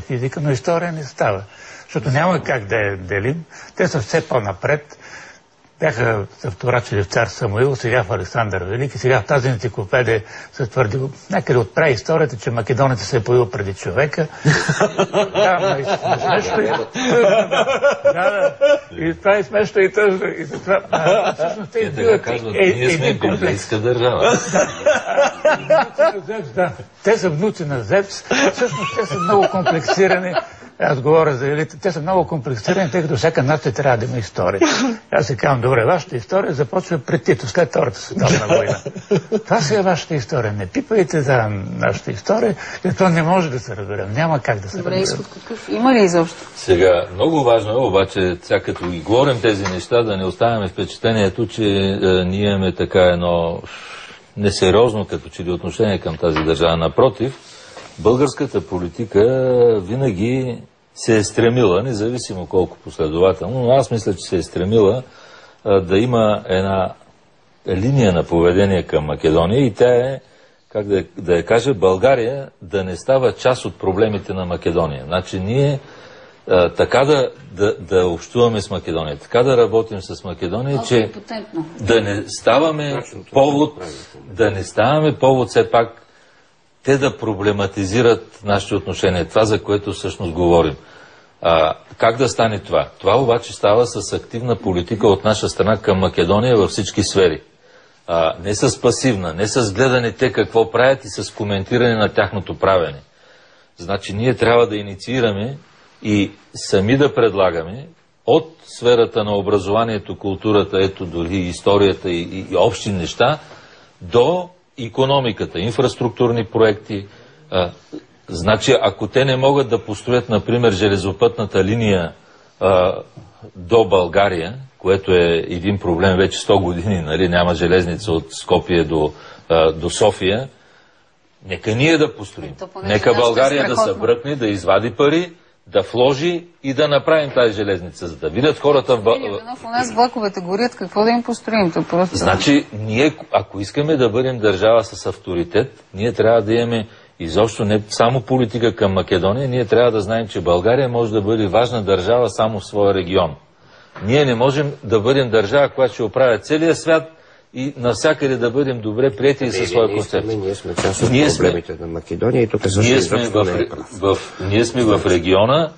физика, но история не става. Защото няма как да я делим. Те са все по-напред. Бяха се вторачили в цар Самуил, сега в Александър Велики, сега в тази енциклопедия се твърди някъде от преисторията, че македонецът се е появил преди човека. Да, смешно е. И това е смешно и тъжно. И затова, всъщност, те биват един комплекс. Те са внуци на Зевс. Всъщност, те са много комплексирани. Аз говоря за елита. Те са много комплексирани, тъй като всяка нация трябва да има история. Аз се казвам, добре, вашата история започва пред Тито, след Втората световна война. Това си е вашата история. Не пипайте за нашата история, защото не може да се разберем. Няма как да се разберем. Добре, изход какъв? Има ли изобщо? Сега, много важно е обаче, сега като ги говорим тези неща, да не оставяме впечатлението, че ние имаме така едно несериозно като че ли отношение към тази държава. Напротив, българската политика винаги се е стремила, независимо колко последователно, но аз мисля, че се е стремила да има една линия на поведение към Македония и тя е, как да я кажа, България да не става част от проблемите на Македония. Значи ние така да общуваме с Македония, така да работим с Македония, че да не ставаме повод все пак те да проблематизират нашите отношения. Това, за което всъщност говорим. Как да стане това? Това обаче става с активна политика от наша страна към Македония във всички сфери. Не с пасивна, не с гледане те какво правят и с коментиране на тяхното правене. Значи ние трябва да инициираме и сами да предлагаме от сферата на образованието, културата, ето дори историята и общи неща, до икономиката, инфраструктурни проекти. Значи, ако те не могат да построят, например, железопътната линия до България, което е един проблем вече 100 години, нали, няма железница от Скопие до София, нека ние да построим. Нека България да се бръкне, да извади пари, да вложи и да направим тази железница, за да видят хората в... У нас влаковете горят, какво да им построим? Просто... Значи, ние, ако искаме да бъдем държава с авторитет, ние трябва да имаме изобщо не само политика към Македония, ние трябва да знаем, че България може да бъде важна държава само в своя регион. Ние не можем да бъдем държава, която ще оправя целия свят и навсякъде да бъдем добре приети със своя концепция. Ние сме част от проблемите на Македония и тук ние сме в региона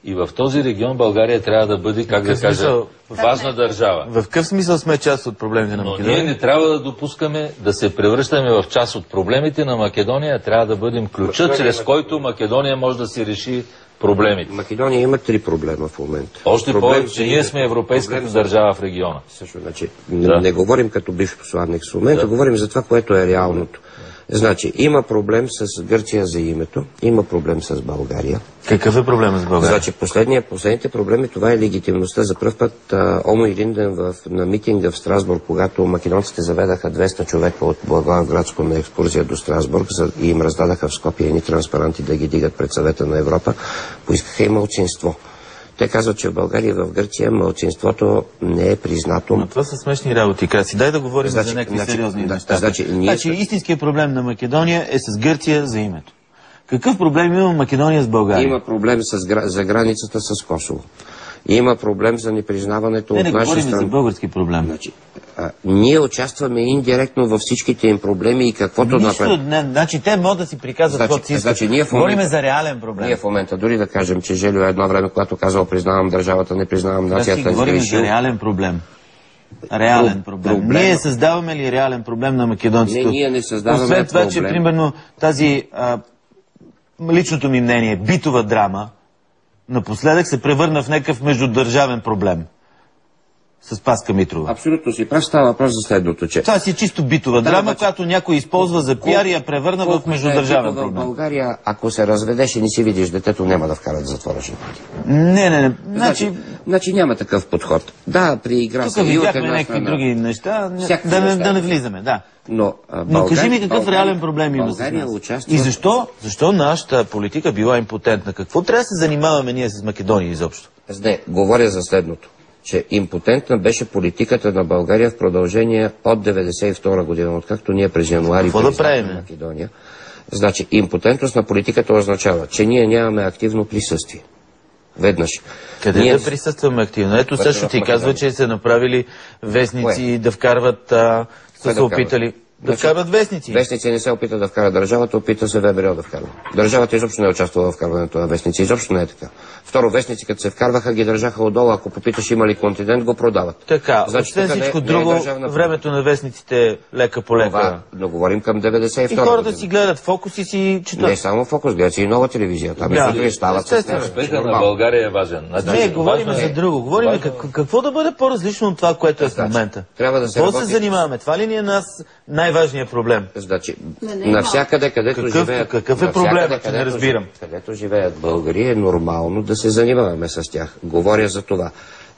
и в този регион България трябва да бъде, как да кажа, важна държава. В какъв смисъл сме част от проблемите на Македония? Но ние не трябва да допускаме да се превръщаме в част от проблемите на Македония, трябва да бъдем ключът, чрез който Македония може да си реши проблемите. Македония има 3 проблема в момента. Още повече, че ние сме европейската държава в региона. Също, значи, не говорим като бивш посланник в момента, говорим за това, което е реалното. Значи, има проблем с Гърция за името, има проблем с България. Какъв е проблемът с България? Значи, последните проблеми, това е легитимността. За пръв път Омо Илинден на митинга в Страсбург, когато македонците заведаха 200 човека от Благоевградско на екскурзия до Страсбург и им раздадаха в Скопие едни транспаранти да ги дигат пред Съвета на Европа, поискаха и малцинство. Те казват, че в България и в Гърция малцинството не е признато. Но това са смешни работи, Краси. Дай да говорим за някакви сериозни неща. Значи истинският проблем на Македония е с Гърция за името. Какъв проблем има Македония с България? Има проблем за границата с Косово. Има проблем за непризнаването от наша страна. Не говорим за български проблем. Значи, ние участваме индиректно във всичките им проблеми и каквото направим. Значи те могат да си приказват каквото си искат. Говорим за реален проблем. Ние в момента, дори да кажем, че Желю едно време, когато казал признавам държавата, не признавам нацията. Говорим за реален проблем. Реален проблем. Ние създаваме ли реален проблем на македонците? Не, ние не създаваме проблем. Освен това, че примерно тази личното ми мнение, битова драма, напоследък се превърна в някакъв междудържавен проблем. С Паска Митрова. Абсолютно си прав, става въпрос за следното, че... Това си чисто битова драма, която някой използва за пиар и я превърна в междудържавен проблем. В България, ако се разведеш и не си видиш детето, няма да вкарат в затвора. Не. Значи няма такъв подход. Да, при игра тук видяхме някакви други неща, да не влизаме, да. Но кажи ми какъв реален проблем има с нас. И защо нашата политика била импотентна? Какво трябва да се занимаваме ние с Македония изобщо? Не, говоря за следното. Че импотентна беше политиката на България в продължение от 1992 година, откакто ние през януари признахме Македония. Значи, импотентност на политиката означава, че ние нямаме активно присъствие. Веднъж. Къде да присъстваме активно? Ето също ти казва, че са направили вестници да вкарват, са се опитали... Да вкарват вестници. Вестници не се опита да вкара държавата, опита се ВМРО да вкарва. Държавата изобщо не е участвала в вкарването на вестници. Изобщо не е така. Второ, вестници, като се вкарваха, ги държаха отдолу. Ако попиташ има ли континент, го продават. Така, значи, освен всичко друго, времето на вестниците е лека по лека. Това, да говорим към 92. И хората си гледат Фокус и си четат. Не само Фокус, гледат си и Нова телевизия. Там и стават с тях. Успеха на България е важен. Не, говорим за друго. Говорим какво да бъде по-различно от това, което е в момента. Какво се занимаваме? Това ли ни е нас най-важният проблем? Значи, навсякъде, където живеят... Какъв е проблемът, че не разбирам? Където живеят българи, е нормално да се занимаваме с тях. Говоря за това.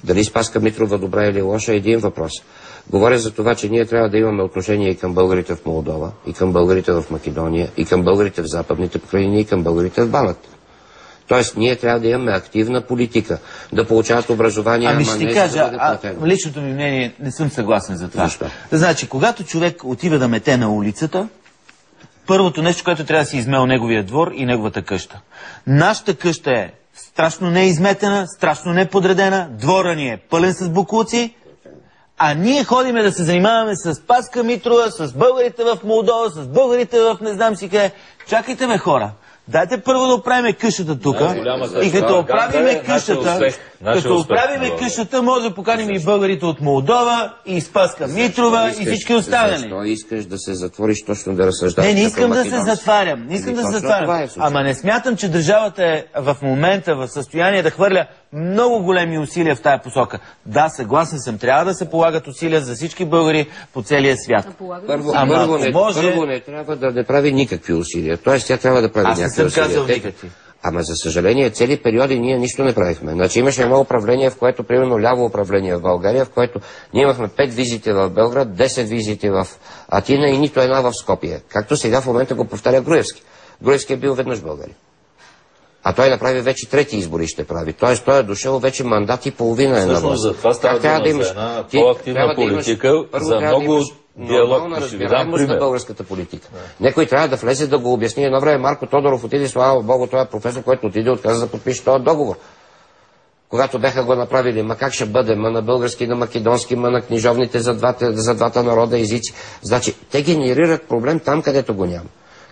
Дали Спаска Митрова добра или лоша е един въпрос. Говоря за това, че ние трябва да имаме отношение и към българите в Молдова, и към българите в Македония, и към българите в Западните покрайнини, и към българите в Банат. Тоест, ние трябва да имаме активна политика, да получават образование, ами ще ти кажа, личното ми мнение, не съм съгласен за това. Защо? Значи, когато човек отива да мете на улицата, първото нещо, което трябва да си измел неговия двор и неговата къща. Нашата къща е страшно неизметена, страшно неподредена, двора ни е пълен с боклуци, а ние ходиме да се занимаваме с Спаска Митрова, с българите в Молдова, с българите в не знам си къде. Чакайте ме, хора. Дайте първо да оправиме къщата тук и като оправиме къщата, може да поканим и българите от Молдова, и Спаска Митрова, и всички останали. Защо искаш да се затвориш точно да разсъждаваш? Не искам да се затварям. Не искам да се затварям. Ама не смятам, че държавата е в момента в състояние да хвърля много големи усилия в тая посока. Да, съгласен съм. Трябва да се полагат усилия за всички българи по целия свят. Първо не трябва да не прави никакви усилия. Тоест тя трябва да прави някакви усилия. Ама за съжаление, цели периоди ние нищо не правихме. Значи имаше едно управление, в което, примерно ляво управление в България, в което ние имахме 5 визити в Белград, 10 визити в Атина и нито една в Скопие. Както сега в момента го повтаря Груевски. Груевски е бил веднъж в България. А той направи вече трети избори ще прави. Тоест той е дошъл вече мандат и половина е на власт. Всъщност за това става дума за една по-активна политика, за много диалог. Разбираемост на българската политика. Некой трябва да влезе да го обясни. Едно време Марко Тодоров отиде, слава Богу, той е професор, който отиде, отказа да подпише този договор. Когато бяха го направили, ма как ще бъде, ма на български, на македонски, ма на книжовните за двата народа езици. Значи, те генерират проблем там, където го няма.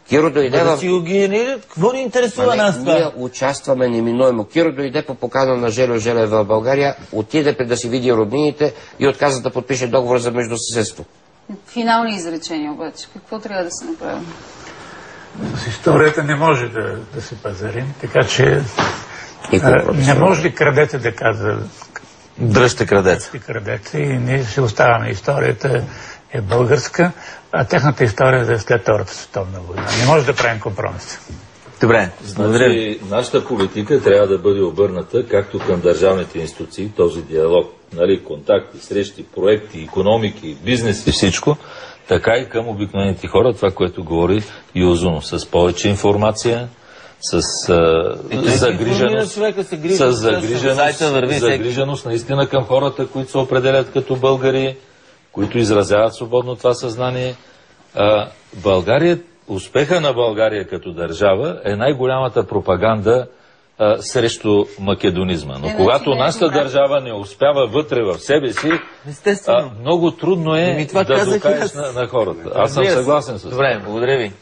Киро дойде да си го генерират, какво ни интересува нас това? Ние участваме неминуемо. Киро дойде по покана на Желю Желев в България, отиде да си види роднините и отказа да подпише договор за междусъседство. Финални изречения обаче. Какво трябва да се направи? С историята не може да се пазарим, така че не може ли крадете да казва дръжте крадеца. И ние ще оставаме. Историята е българска, а техната история е след Втората световна война. Не може да правим компромис. Добре, значи, нашата политика трябва да бъде обърната както към държавните институции, този диалог, нали, контакти, срещи, проекти, икономики, бизнес и всичко, така и към обикновените хора, това, което говори Юзунов, с повече информация, с загриженост наистина към хората, които се определят като българи, които изразяват свободно това съзнание. България, успеха на България като държава е най-голямата пропаганда срещу македонизма. Но когато нашата държава не успява вътре в себе си, много трудно е да докажеш на хората. Аз съм съгласен с това. Добре, благодаря ви.